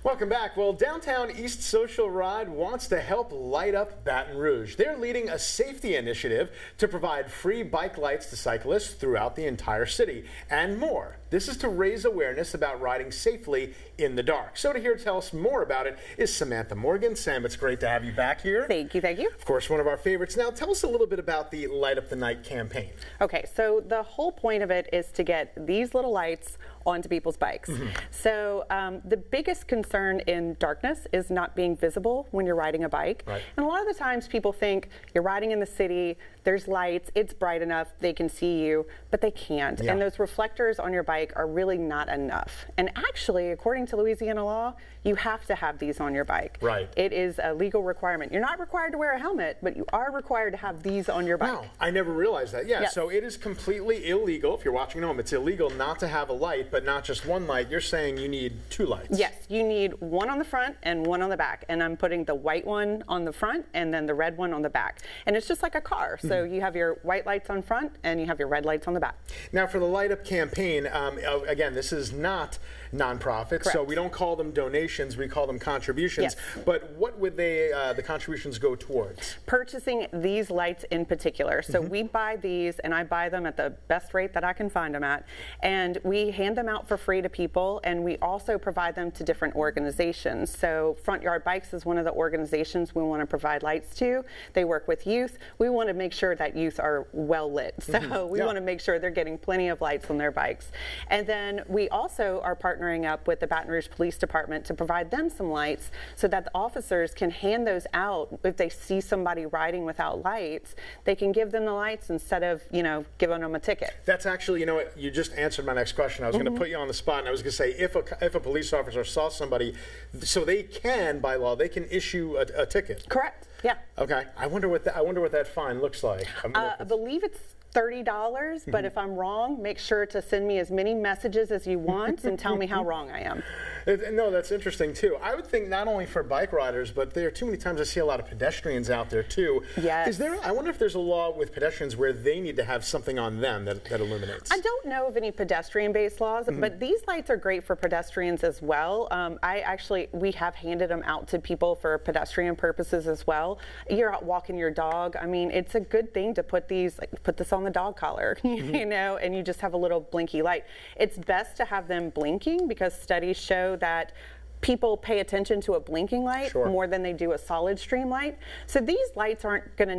Welcome back. Well, Downtown East Social Ride wants to help light up Baton Rouge. They're leading a safety initiative to provide free bike lights to cyclists throughout the entire city and more. This is to raise awareness about riding safely in the dark. So to tell us more about it is Samantha Morgan. Sam, it's great to have you back here. Thank you, thank you. Of course, one of our favorites. Now, tell us a little bit about the Light Up the Night campaign. Okay, so the whole point of it is to get these little lights onto people's bikes. So the biggest concern in darkness is not being visible when you're riding a bike. Right. And a lot of the times people think you're riding in the city, there's lights, it's bright enough, they can see you, but they can't. Yeah. And those reflectors on your bike are really not enough. And actually, according to Louisiana law, you have to have these on your bike. Right. It is a legal requirement. You're not required to wear a helmet, but you are required to have these on your bike. Wow, I never realized that. Yeah, Yes. So it is completely illegal. If you're watching at home, it's illegal not to have a light, but not just one light. You're saying you need two lights. Yes, you need one on the front and one on the back. And I'm putting the white one on the front and then the red one on the back. And it's just like a car. So you have your white lights on front and you have your red lights on the back. Now, for the Light Up campaign, again, this is not nonprofit, so we don't call them donations, we call them contributions. Yes. But what would they, the contributions go towards? Purchasing these lights in particular. So we buy these, and I buy them at the best rate that I can find them at, and we hand them out for free to people, and we also provide them to different organizations. So Front Yard Bikes is one of the organizations we want to provide lights to. They work with youth. We want to make sure that youth are well lit. So we want to make sure they're getting plenty of lights on their bikes. And then we also are partnering up with the Baton Rouge Police Department to provide them some lights so that the officers can hand those out. If they see somebody riding without lights, they can give them the lights instead of, giving them a ticket. That's actually, you just answered my next question. I was going to put you on the spot, and I was going to say, if a police officer saw somebody, so they can, by law, they can issue a ticket. Correct. Yeah. Okay. I wonder what that fine looks like. I believe it's $30, but if I'm wrong, make sure to send me as many messages as you want and tell me how wrong I am. No, that's interesting too. I would think not only for bike riders, but there are too many times I see a lot of pedestrians out there too. Yes. I wonder if there's a law with pedestrians where they need to have something on them that illuminates. I don't know of any pedestrian-based laws, but these lights are great for pedestrians as well. We have handed them out to people for pedestrian purposes as well. You're out walking your dog. I mean, it's a good thing to put this on the dog collar, and you just have a little blinky light. It's best to have them blinking because studies show that people pay attention to a blinking light more than they do a solid stream light. So these lights aren't going to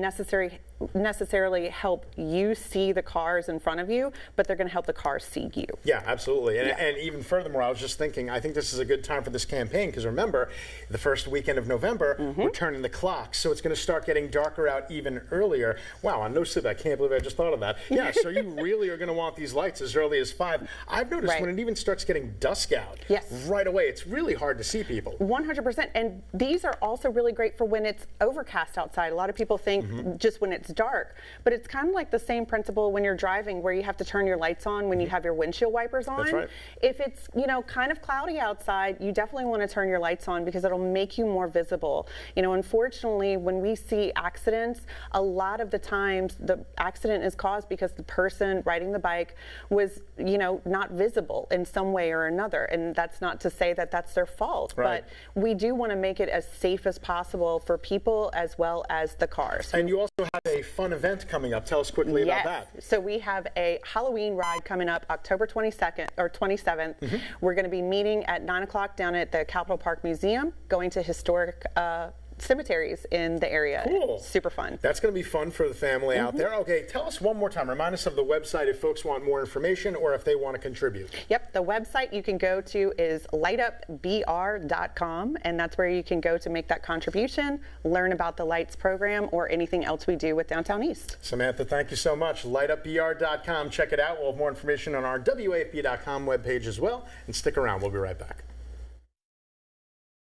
necessarily help you see the cars in front of you, but they're going to help the cars see you. Yeah, absolutely. And even furthermore, I was just thinking, I think this is a good time for this campaign because remember, the first weekend of November, we're turning the clock, so it's going to start getting darker out even earlier. Wow, on no slip, I can't believe I just thought of that. Yeah, so you really are going to want these lights as early as 5. I've noticed when it even starts getting dusk out, right away, it's really hard to see people. 100%. And these are also really great for when it's overcast outside. A lot of people think just when it's dark, but it's kind of like the same principle when you're driving where you have to turn your lights on when you have your windshield wipers on. That's right. If it's, kind of cloudy outside, you definitely want to turn your lights on because it'll make you more visible. Unfortunately, when we see accidents, a lot of the times the accident is caused because the person riding the bike was, not visible in some way or another. And that's not to say that that's their fault. Right. But we do want to make it as safe as possible for people as well as the cars. And you also have a fun event coming up. Tell us quickly about that. So we have a Halloween ride coming up October 22nd or 27th. We're going to be meeting at 9 o'clock down at the Capitol Park Museum, going to historic cemeteries in the area. Cool. Super fun. That's going to be fun for the family out there. Okay, tell us one more time. Remind us of the website if folks want more information or if they want to contribute. Yep, the website you can go to is lightupbr.com, and that's where you can go to make that contribution, learn about the Lights program, or anything else we do with Downtown East. Samantha, thank you so much. Lightupbr.com. Check it out. We'll have more information on our WAFB.com webpage as well. And stick around. We'll be right back.